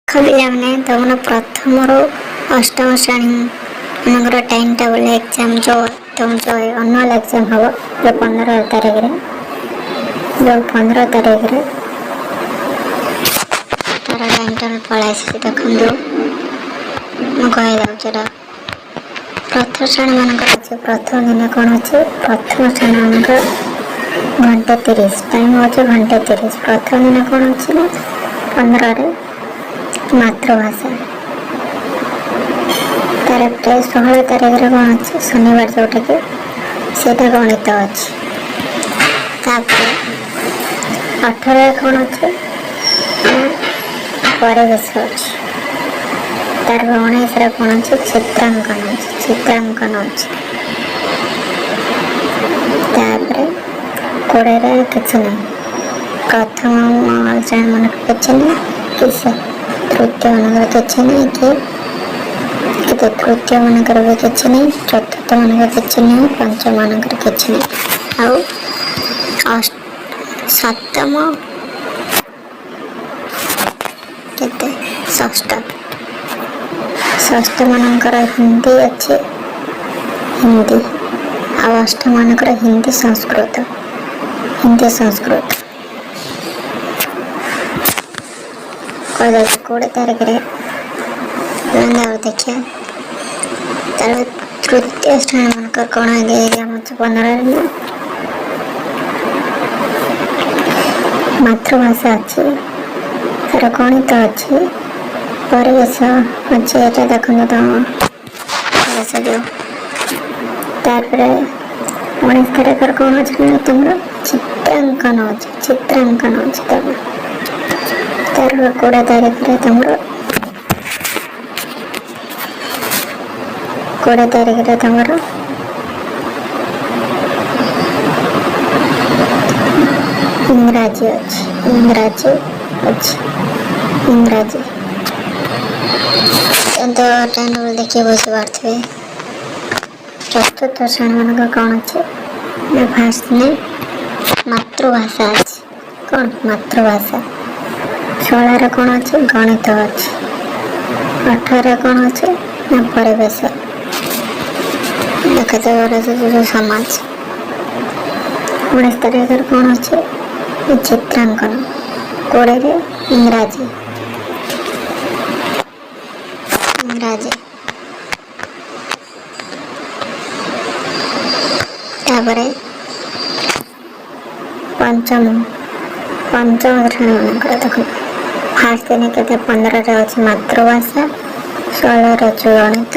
ପିଲାମାନେ ତମର ପ୍ରଥମରୁ ଅଷ୍ଟମ ଶ୍ରେଣୀ ମାନଙ୍କର ଟାଇମ୍ ଟେବୁଲ୍ ଏକ୍ଜାମ୍ ଯେଉଁ ଅନୁଆଲ୍ ଏକ୍ଜାମ୍ ହେବ ଯେଉଁ 15 ତାରିଖରେ ତାର ଟାଇମ୍ ଟେବୁଲ୍ ପଳାଇ ଆସିଛି। ଦେଖନ୍ତୁ ମୁଁ କହିଦେଉଛି ଏଇଟା ପ୍ରଥମ ଶ୍ରେଣୀ ମାନଙ୍କର ଅଛି। ପ୍ରଥମ ଦିନ କ'ଣ ଅଛି? ପ୍ରଥମ ଶ୍ରେଣୀ ମାନଙ୍କର 1:30 ଟାଇମ୍ ହେଉଛି 1:30। ପ୍ରଥମ ଦିନ କ'ଣ ଅଛି ନା 15ରେ ମାତୃଭାଷା। ତାର 16 ତାରିଖରେ କ'ଣ ଅଛି? ଶନିବାର ଯେଉଁଟାକି ସେଇଟା ଗଣିତ ଅଛି। ତାପରେ 18ରେ କ'ଣ ଅଛି? ପରିବେଶ ଅଛି। ତାର 19ରେ କ'ଣ ଅଛି? ଚିତ୍ରାଙ୍କନ ଅଛି। ତାପରେ 20ରେ କିଛି ନାହିଁ। ପ୍ରଥମ ଶ୍ରେଣୀ ମାନଙ୍କର କିଛି ନାହିଁ କି ତୃତୀୟ ମାନଙ୍କର କିଛି ନାହିଁ କି ତୃତୀୟ ମାନଙ୍କର ବି କିଛି ନାହିଁ, ଚତୁର୍ଥ ମାନଙ୍କର କିଛି ନାହିଁ, ପଞ୍ଚମ ମାନଙ୍କର କିଛି ନାହିଁ। ଆଉ ସପ୍ତମ କେତେ? ଷଷ୍ଠ ମାନଙ୍କର ହିନ୍ଦୀ ଅଛି, ଆଉ ଅଷ୍ଟମ ମାନଙ୍କର ହିନ୍ଦୀ ସଂସ୍କୃତ। 20 ତାରିଖରେ ଦେଖିବା। ତାର ତୃତୀୟ ଶ୍ରେଣୀ ମାନଙ୍କର କ'ଣ ଏକ୍ଜାମ୍ ଅଛି? 15ରେ ମାତୃଭାଷା ଅଛି, ତାର ଗଣିତ ଅଛି, ପରିବେଶ ଅଛି। ଏଇଟା ଦେଖନ୍ତୁ ତମ ପରିବେଶ ଯେଉଁ। ତାପରେ 19 ତାରିଖରେ କ'ଣ ଅଛି ନା ତମର ଚିତ୍ରାଙ୍କନ ଅଛି। ତାର 20 ତାରିଖରେ ତମର ଇଂରାଜୀ ତ ଟାଇମ୍ ଦେଖି ବୁଝିପାରୁଥିବେ। ଚତୁର୍ଥ ଶ୍ରେଣୀ ମାନଙ୍କର କ'ଣ ଅଛି ନା ଫାର୍ଷ୍ଟ ମାତୃଭାଷା ଅଛି। କ'ଣ ମାତୃଭାଷା? 16ରେ କ'ଣ ଅଛି? ଗଣିତ ଅଛି। 18ରେ କ'ଣ ଅଛି ନା ପରିବେଶ। ସମାଜ। 19 ତାରିଖରେ କ'ଣ ଅଛି? ଚିତ୍ରାଙ୍କନ। 20ରେ ଇଂରାଜୀ। ତାପରେ ପଞ୍ଚମ ଶ୍ରେଣୀ ମାନଙ୍କର ଦେଖନ୍ତୁ ଫାର୍ଷ୍ଟ ଦିନ କେତେ? 15ରେ ଅଛି ମାତୃଭାଷା, 16ରେ ଅଛି ଗଣିତ,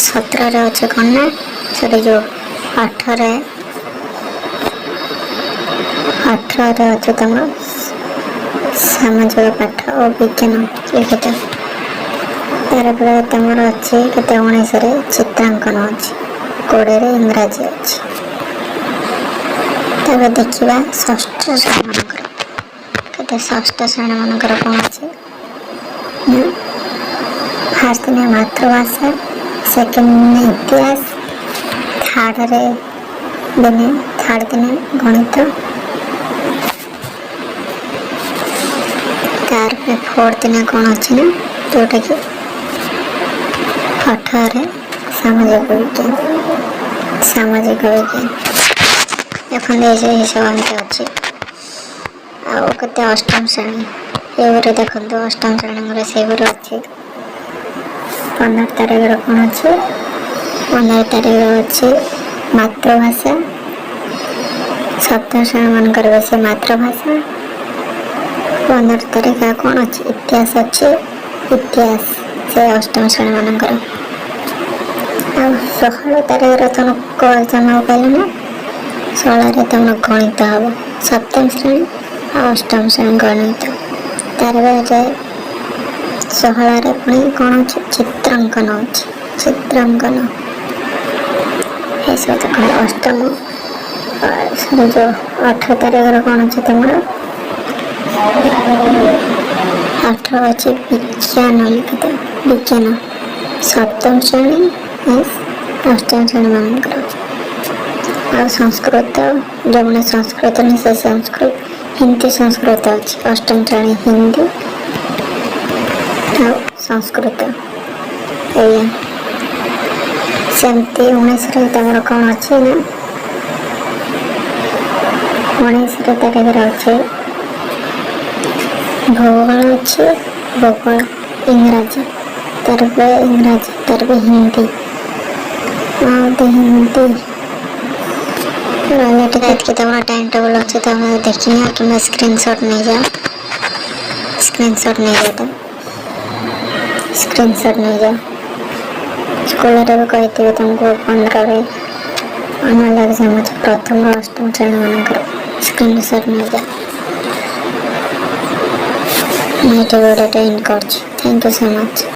17ରେ ଅଛି କ'ଣ ନା 18ରେ ଅଛି ତମର ସାମାଜିକ ପାଠ ଓ ବିଜ୍ଞାନ ଲିଖିତ। ତାପରେ ତମର ଅଛି କେତେ? 19ରେ ଚିତ୍ରାଙ୍କନ ଅଛି, 20ରେ ଇଂରାଜୀ ଅଛି। ତାପରେ ଦେଖିବା ଷଷ୍ଠ ଶ୍ରେଣୀ ମାନଙ୍କର କେତେ? ଷଷ୍ଠ ଶ୍ରେଣୀ ମାନଙ୍କର କ'ଣ ଅଛି? ଫାର୍ଷ୍ଟ ଦିନ ମାତୃଭାଷା, ସେକେଣ୍ଡ ଦିନ ଇତିହାସ, ଥାର୍ଡ ଦିନ ଗଣିତ, ତାପରେ ଫୋର୍ଥ ଦିନ କ'ଣ ଅଛି ନା ଯେଉଁଟାକି 18ରେ ସାମାଜିକ ବିଜ୍ଞାନ। ଦେଖନ୍ତୁ ଏସବୁ ଏମିତି ଅଛି। ଆଉ କେତେ? ଅଷ୍ଟମ ଶ୍ରେଣୀ ଏଗୁରେ ଦେଖନ୍ତୁ। ଅଷ୍ଟମ ଶ୍ରେଣୀଙ୍କର ସେଗୁରେ ଅଛି। 15 ତାରିଖରେ କ'ଣ ଅଛି? 15 ତାରିଖରେ ଅଛି ମାତୃଭାଷା। ସପ୍ତମ ଶ୍ରେଣୀ ମାନଙ୍କର ବେଶୀ ମାତୃଭାଷା। 15 ତାରିଖ କ'ଣ ଅଛି? ଇତିହାସ ଅଛି। ସେ ଅଷ୍ଟମ ଶ୍ରେଣୀ ମାନଙ୍କର। ଆଉ 16 ତାରିଖରେ ତମର କେଉଁ ଏକ୍ଜାମ୍ ହେବ କହିଲେ ନା? 16ରେ ତମର ଗଣିତ ହେବ। ସପ୍ତମ ଶ୍ରେଣୀ ଆଉ ଅଷ୍ଟମ ଶ୍ରେଣୀ ଗଣିତ। ତାପରେ 16ରେ ପୁଣି କ'ଣ ଅଛି? ଚିତ୍ରାଙ୍କନ ଅଛି। ଏସବୁ ଦେଖନ୍ତୁ। ଅଷ୍ଟମ ଯେଉଁ 18 ତାରିଖରେ କ'ଣ ଅଛି ତମର? 18 ଅଛି ବିଜ୍ଞାନ। ସପ୍ତମ ଶ୍ରେଣୀ ଅଷ୍ଟମ ଶ୍ରେଣୀ ମାନଙ୍କର। ଆଉ ସଂସ୍କୃତ ଯେଉଁମାନେ ସଂସ୍କୃତ ନାହିଁ ସେ ହିନ୍ଦୀ ସଂସ୍କୃତ ଅଛି। ଅଷ୍ଟମ ଶ୍ରେଣୀ ହିନ୍ଦୀ ଆଉ ସଂସ୍କୃତ ଏଇଆ। ସେମିତି 19ରେ ତମର କ'ଣ ଅଛି ନା 19 ତାରିଖରେ ଅଛି ଭୂଗୋଳ ଅଛି, ଭୂଗୋଳ ଇଂରାଜୀ, ତାର ଇଂରାଜୀ, ତାର ହିନ୍ଦୀ, ହିନ୍ଦୀ ରହିଲା ଟିକେ ଏତିକି ତମର ଟାଇମ୍ ଟେବୁଲ୍ ଅଛି। ତମେ ଦେଖିନିଅ କିମ୍ବା ସ୍କ୍ରିନଶଟ୍ ନେଇଯାଅ, ସ୍କ୍ରିନଶଟ୍ ନେଇଯାଅ, ସ୍କ୍ରିନଶଟ୍ ନେଇଯାଅ। ସ୍କୁଲରେ ବି କହିଥିବେ ତୁମକୁ 15ରେ ଆନୁଆଲ୍ ଏକ୍ଜାମ୍ ଅଛି, ପ୍ରଥମ ଅଷ୍ଟମ ଶ୍ରେଣୀମାନଙ୍କର। ସ୍କ୍ରିନଶଟ୍ ନେଇଯାଅ। ମୁଁ ଏଇଠି ଭିଡ଼ିଓଟା ଏଣ୍ଡ କରୁଛି। Thank you so much.